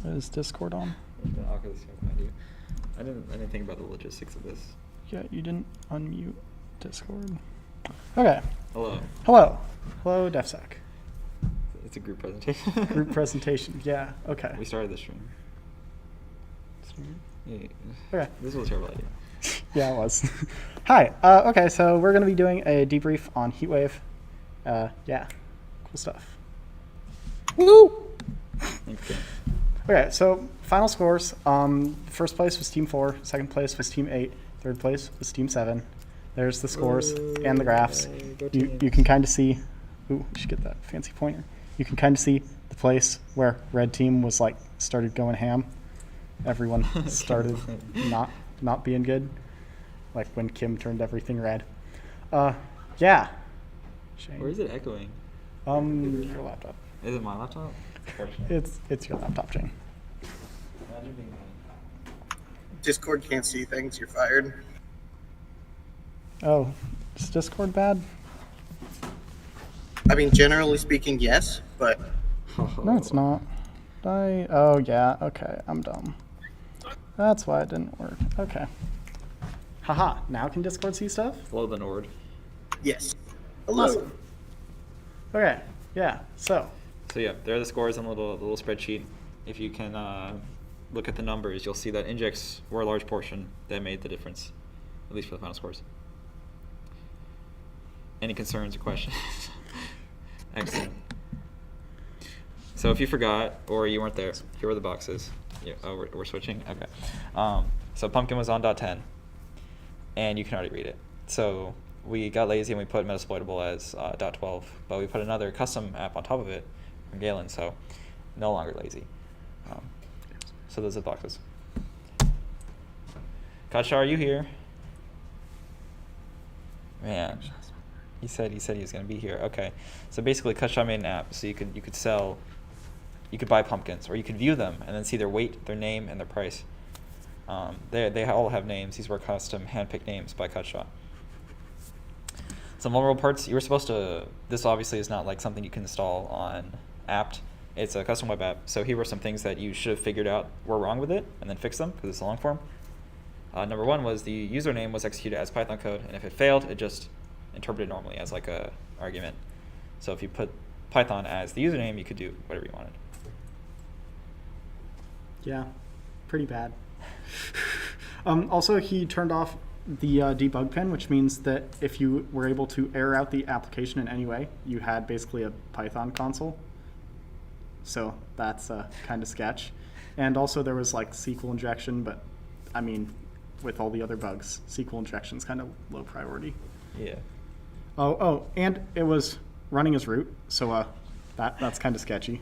Is Discord on? I didn't think about the logistics of this. Yeah, you didn't unmute Discord. Okay. Hello. Hello. Hello, DefSec. It's a group presentation. Group presentation. Yeah. Okay. We started the stream. Yeah. Okay. This was a terrible idea. Yeah, it was. Hi. Okay, so we're going to be doing a debrief on Heatwave. Yeah. Cool stuff. Woo! Okay. Okay, so final scores. First place was Team 4. Second place was Team 8. Third place was Team 7. There's the scores and the graphs. You can kind of see. Ooh, we should get that fancy pointer. You can kind of see the place where red team was like started going ham. Everyone started not being good. Like when Kim turned everything red. Yeah. Shane. Where is it echoing? Your laptop. Is it my laptop? It's your laptop, Jane. Discord can't see things, you're fired. Oh, is Discord bad? I mean, generally speaking, yes, but... No, it's not. Oh, yeah, okay, I'm dumb. That's why it didn't work. Okay. Haha, now can Discord see stuff? Hello, the Nord. Yes. Hello. Awesome. Okay, yeah, so yeah, there are the scores on the little spreadsheet. If you can look at the numbers, you'll see that injects were a large portion that made the difference, at least for the final scores. Any concerns or questions? Excellent. So if you forgot or you weren't there, here are the boxes. Yeah, oh, we're switching? Okay. So Pumpkin was on .10, and you can already read it. So we got lazy and we put Metasploitable as .12, but we put another custom app on top of it from Galen, so no longer lazy. So those are the boxes. Kacha, are you here? Man, he said he was gonna be here. Okay, so basically, Kacha made an app, so you could buy pumpkins, or you could view them and then see their weight, their name, and their price. They all have names. These were custom handpicked names by Kacha. Some vulnerable parts, you were supposed to, this obviously is not like something you can install on Apt. It's a custom web app. So here were some things that you should have figured out were wrong with it and then fix them because it's a long form. Number one was the username was executed as Python code, and if it failed, it just interpreted normally as like a argument. So if you put Python as the username, you could do whatever you wanted. yeah, pretty bad. Also, he turned off the debug pin, which means that if you were able to error out the application in any way, you had basically a Python console. So that's kind of sketch. And also there was like SQL injection, but I mean, with all the other bugs, SQL injection is kind of low priority. Yeah. Oh, and it was running as root, so that's kind of sketchy.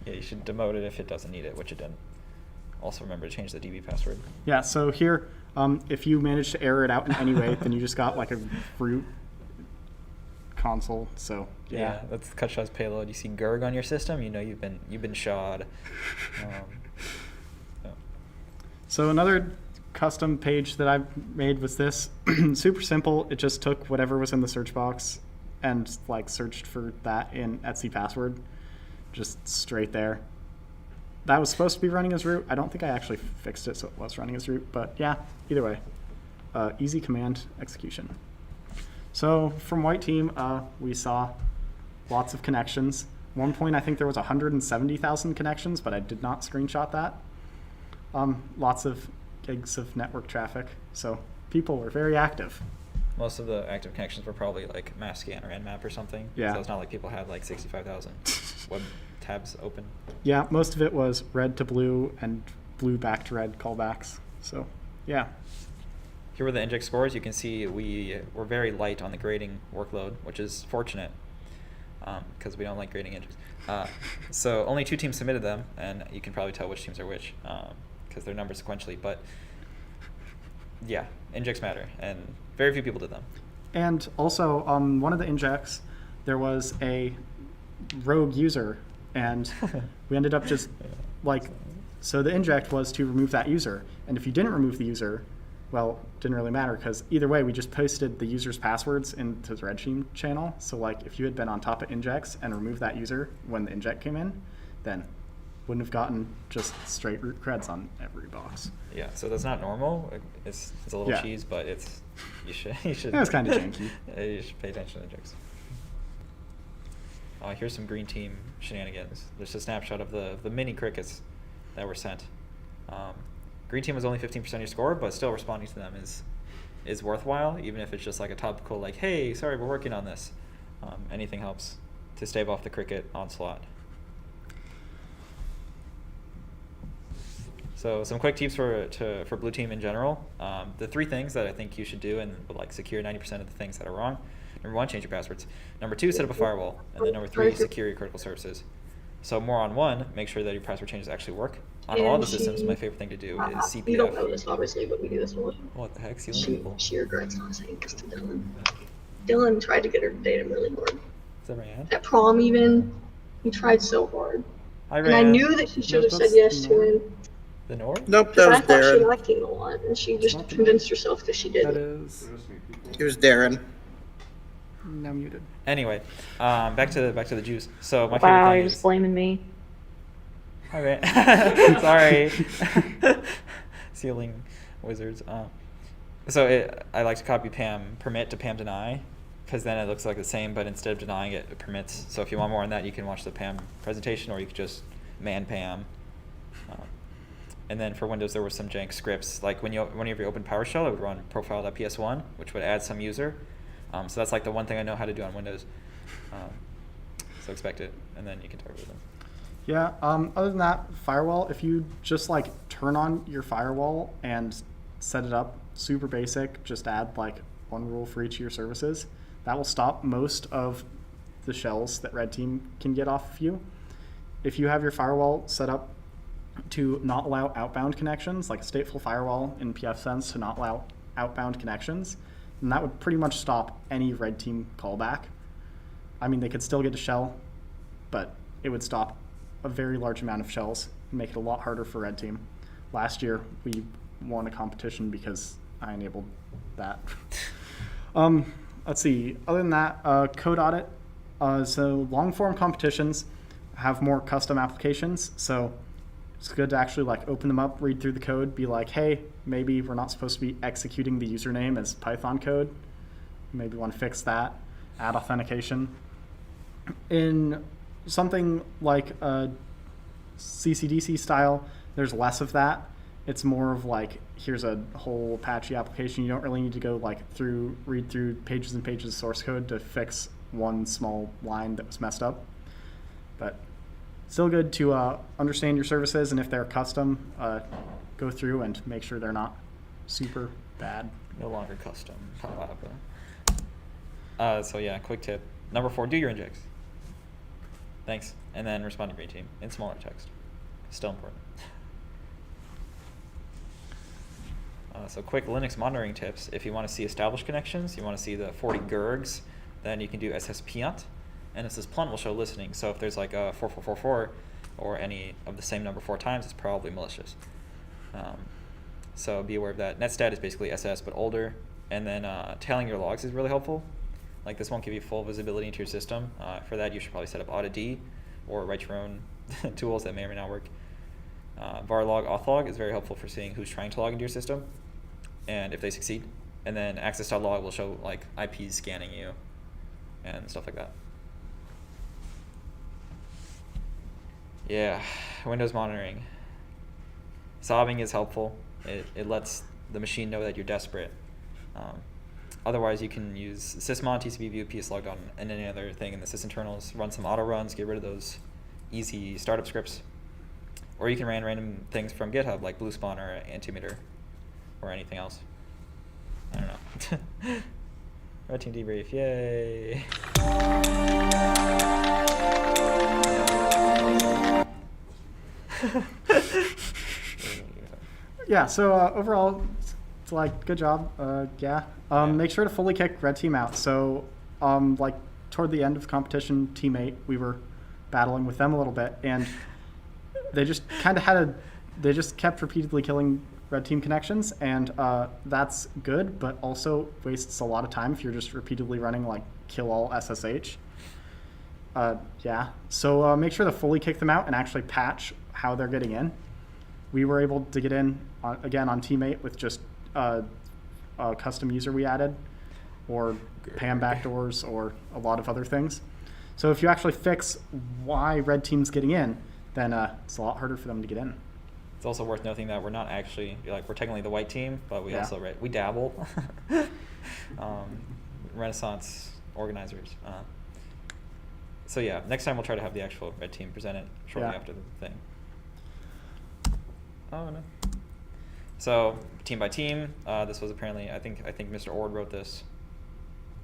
Yeah, you should demote it if it doesn't need it, which it didn't. Also remember to change the DB password. Yeah, so here, if you manage to error it out in any way, then you just got like a root console. So yeah, that's Kutcha's payload. You see Gurg on your system, you know you've been shod. So another custom page that I made was this. Super simple. It just took whatever was in the search box and like searched for that in Etsy password, just straight there. That was supposed to be running as root. I don't think I actually fixed it so it was running as root, but yeah, either way. Easy command execution. So from white team, we saw lots of connections. At one point, I think there was 170,000 connections, but I did not screenshot that. Lots of gigs of network traffic, so people were very active. Most of the active connections were probably like MassScan or Nmap or something. Yeah. So it's not like people had like 65,000 web tabs open. Yeah, most of it was red to blue and blue back to red callbacks. So, yeah. Here were the inject scores. You can see we were very light on the grading workload, which is fortunate because we don't like grading injects. So only 2 teams submitted them, and you can probably tell which teams are which because they're numbered sequentially. But yeah, injects matter, and very few people did them. And also, on one of the injects, there was a rogue user, and we ended up just like, so the inject was to remove that user, and if you didn't remove the user, well, it didn't really matter because either way, we just posted the user's passwords into the red team channel. So like if you had been on top of injects and removed that user when the inject came in, then wouldn't have gotten just straight root creds on every box. Yeah, so that's not normal. It's a little Yeah. cheese, but you should It was kinda janky. You should pay attention to the jokes. Here's some green team shenanigans. There's a snapshot of the mini crickets that were sent. Green team was only 15% of your score, but still responding to them is worthwhile, even if it's just like a topical like, hey, sorry, we're working on this. Anything helps to stave off the cricket onslaught. So some quick tips for blue team in general. The 3 things that I think you should do and would like secure 90% of the things that are wrong. Number 1, change your passwords. Number 2, set up a firewall. And then number 3, secure your critical services. So more on 1, make sure that your password changes actually work. On all the systems, my favorite thing to do is CPF. You don't know this, obviously, but we do this a lot. What the heck? Stealing people? She regrets not saying this to Dylan. Dylan tried to get her to date him really hard. Is that right? At prom even, he tried so hard. Hi, And I Rand. knew that she should have said That's yes to no. him. The Nord? Nope, Because that I was thought she Darren. liked him a lot, and she just convinced herself that she That didn't. is It was Darren. now muted. Anyway, back to the juice. So my favorite Wow, thing you're is just blaming me. Hi, Rand. Sorry. Sealing wizards. I like to copy Pam permit to Pam deny, because then it looks like the same, but instead of denying it, it permits. So if you want more on that, you can watch the Pam presentation, or you could just man Pam. And then for Windows, there were some jank scripts. Like whenever you open PowerShell, it would run profile.ps1, which would add some user. So that's like the one thing I know how to do on Windows. So expect it, and then you can talk about them. Yeah, other than that, firewall, if you just like turn on your firewall and set it up super basic, just add like 1 rule for each of your services, that will stop most of the shells that red team can get off of you. If you have your firewall set up to not allow outbound connections, like a stateful firewall in pfSense to not allow outbound connections, then that would pretty much stop any red team callback. I mean, they could still get a shell, but it would stop a very large amount of shells and make it a lot harder for red team. Last year, we won a competition because I enabled that. Let's see. Other than that, code audit. So long form competitions have more custom applications. So it's good to actually like open them up, read through the code, be like, hey, maybe we're not supposed to be executing the username as Python code. Maybe want to fix that. Add authentication. In something like CCDC style, there's less of that. It's more of like, here's a whole Apache application. You don't really need to go like read through pages and pages of source code to fix one small line that was messed up. But still good to understand your services, and if they're custom, go through and make sure they're not super bad. No longer custom. So yeah, quick tip. Number 4, do your injects. Thanks. And then respond to green team in smaller text. Still important. So quick Linux monitoring tips. If you want to see established connections, you want to see the 40 GURGs, then you can do ss-piant. And ss-plunt will show listening. So if there's like a 4444 or any of the same number 4 times, it's probably malicious. So be aware of that. Netstat is basically SS but older. And then tailing your logs is really helpful. Like this won't give you full visibility into your system. For that, you should probably set up audit-d or write your own tools that may or may not work. Varlog, authlog is very helpful for seeing who's trying to log into your system and if they succeed. And then access.log will show like IPs scanning you and stuff like that. Yeah, Windows monitoring. Sobbing is helpful. It lets the machine know that you're desperate. Otherwise, you can use sysmon, tcpview, pslogon, and any other thing in the sysinternals. Run some auto runs, get rid of those easy startup scripts. Or you can run random things from GitHub, like bluespawn or Antimeter, or anything else. I don't know. Red Team Debrief, yay! Yeah, so overall, it's like, good job. Yeah. Make sure to fully kick red team out. So, like, toward the end of the competition, team 8, we were battling with them a little bit, and they just kind of they just kept repeatedly killing red team connections, and that's good, but also wastes a lot of time if you're just repeatedly running, like, kill all SSH. Yeah. So make sure to fully kick them out and actually patch how they're getting in. We were able to get in, again, on Teammate with just a custom user we added, or PAM backdoors, or a lot of other things. So if you actually fix why red team's getting in, then it's a lot harder for them to get in. It's also worth noting that we're not actually, like, we're technically the white team, but we Yeah. also, we dabble. Renaissance organizers. So yeah, next time we'll try to have the actual red team present it shortly Yeah. after the thing. Oh no. So team by team, this was apparently, I think Mr. Ord wrote this.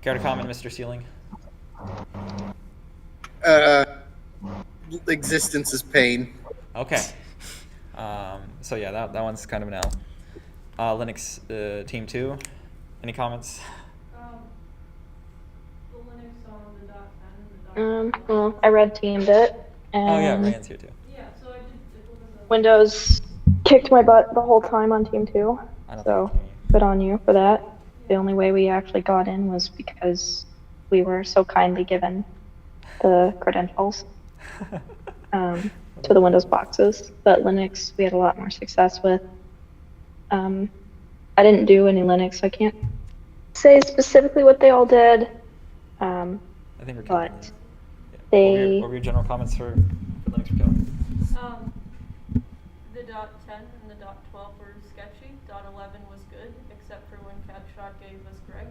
Care to comment, Mr. Sealing? Existence is pain. Okay. So yeah, that one's kind of an L. Linux team 2. Any comments? The Linux on the .10 and the Well, I red teamed it, and Oh yeah, Ryan's here too. Yeah, so I did, it was a... Windows kicked my butt the whole time on team 2. I don't So, think good on you for that. The only way we actually got in was because we were so kindly given the credentials to the Windows boxes. But Linux, we had a lot more success with. I didn't do any Linux, so I can't say specifically what they all did. I think we're But counting. they... What were your general comments for Linux for Kelly? The .10 and the .12 were sketchy. .11 was good, except for when CatShot gave us Greg.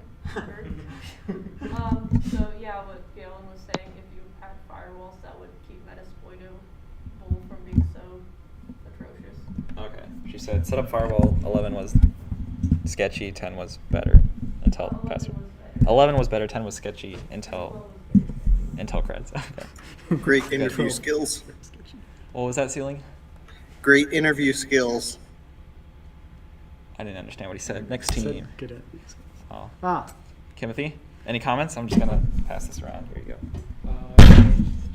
So yeah, what Galen was saying, if you had firewalls, that would keep Metasploitable from being so atrocious. Okay. She said set up firewall. 11 was sketchy. 10 was better. Until 11 password. was better. 11 was better. 10 was sketchy. Intel creds. Okay. Great interview skills. What was that, Ceiling? Great interview skills. I didn't understand what he said. Next Said team. good at these. Oh. Timothy, any comments? I'm just gonna pass this around. Here you go.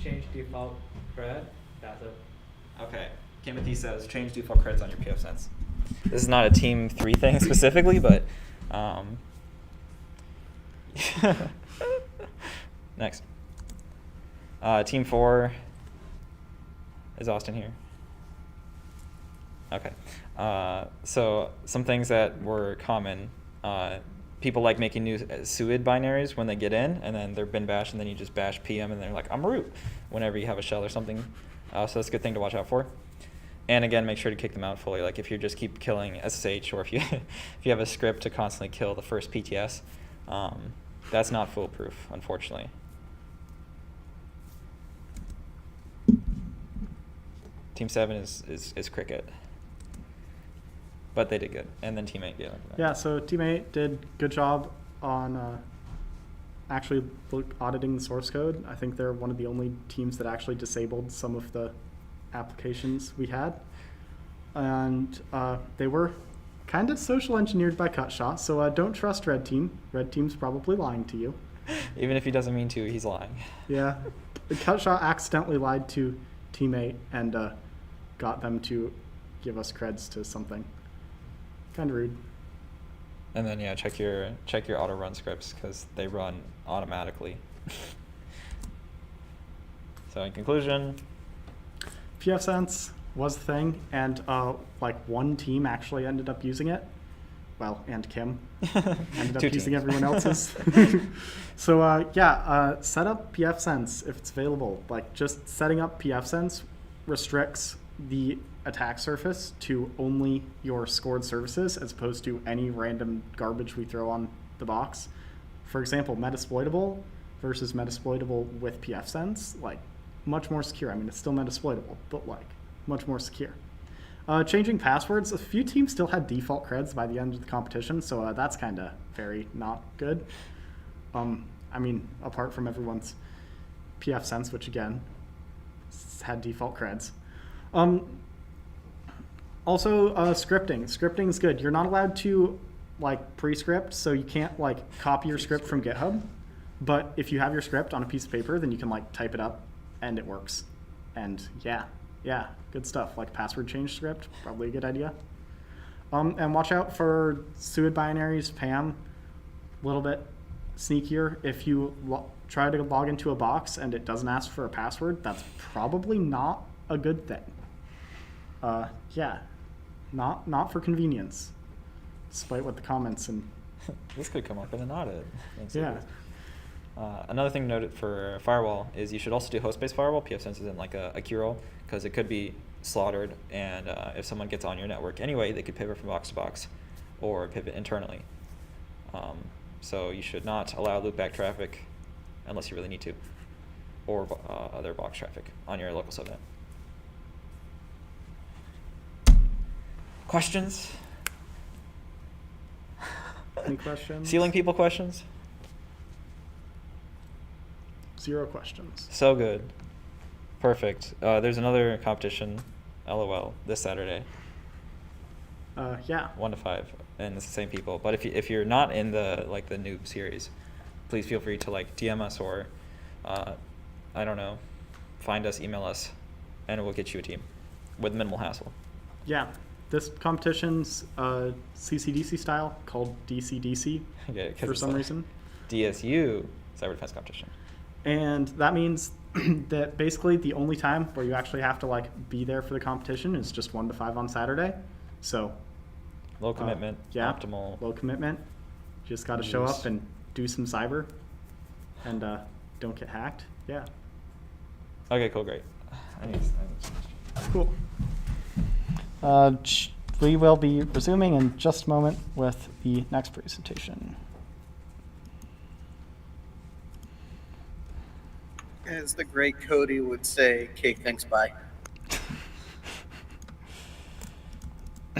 Change default cred. That's it. Okay. Timothy says change default creds on your PFSense. This is not a team 3 thing specifically, but next. Team 4. Is Austin here? Okay. So some things that were common. People like making new SUID binaries when they get in, and then they're bin bash, and then you just bash PM, and they're like, I'm root, whenever you have a shell or something. So that's a good thing to watch out for. And again, make sure to kick them out fully. Like if you just keep killing SSH, or if you if you have a script to constantly kill the first PTS, that's not foolproof, unfortunately. Team 7 is cricket. But they did good. And then Team 8, yeah. Yeah, so Team 8 did good job on actually auditing the source code. I think they're one of the only teams that actually disabled some of the applications we had. And they were kind of social engineered by CutShot, so don't trust Red Team. Red Team's probably lying to you. Even if he doesn't mean to, he's lying. Yeah. CutShot accidentally lied to Team 8 and got them to give us creds to something. Kind of rude. And then yeah, check your auto run scripts because they run automatically. So in conclusion, PFSense was the thing, and like one team actually ended up using it. Well, and Kim ended up Two using teams. everyone else's. So set up PFSense if it's available. Like just setting up PFSense restricts the attack surface to only your scored services as opposed to any random garbage we throw on the box. For example, Metasploitable versus Metasploitable with PFSense, like much more secure. I mean, it's still Metasploitable, but like much more secure. Changing passwords, a few teams still had default creds by the end of the competition, so that's kind of very not good. I mean, apart from everyone's PFSense, which again had default creds. Also, scripting. Scripting is good. You're not allowed to like pre-script, so you can't like copy your script from GitHub. But if you have your script on a piece of paper, then you can like type it up, and it works. And yeah, good stuff. Like password change script, probably a good idea. And watch out for SUID binaries, PAM, a little bit sneakier. If you try to log into a box and it doesn't ask for a password, that's probably not a good thing. Yeah, not for convenience, despite what the comments and This could come up in an audit. Thanks, yeah. Lucas. Another thing noted for firewall is you should also do host-based firewall. pfSense isn't like a cure-all because it could be slaughtered, and if someone gets on your network anyway, they could pivot from box to box or pivot internally. So you should not allow loopback traffic unless you really need to, or other box traffic on your local subnet. Questions? Any questions? Sealing people questions? 0 questions. So good. Perfect. There's another competition, LOL, this Saturday, Yeah. 1 to 5, and it's the same people. But if you're not in the the noob series, please feel free to DM us or I don't know, find us, email us, and we'll get you a team with minimal hassle. Yeah. This competition's CCDC style, called DCDC Okay, 'cause for it's some a reason. DSU cyber defense competition. And that means that basically the only time where you actually have to be there for the competition is just 1 to 5 on Saturday. So Low commitment, yeah, optimal. low commitment. Just got to show Use. up and do some cyber, and don't get hacked. Yeah. Okay, cool, great. Cool. We will be resuming in just a moment with the next presentation. As the great Cody would say, okay, thanks, bye.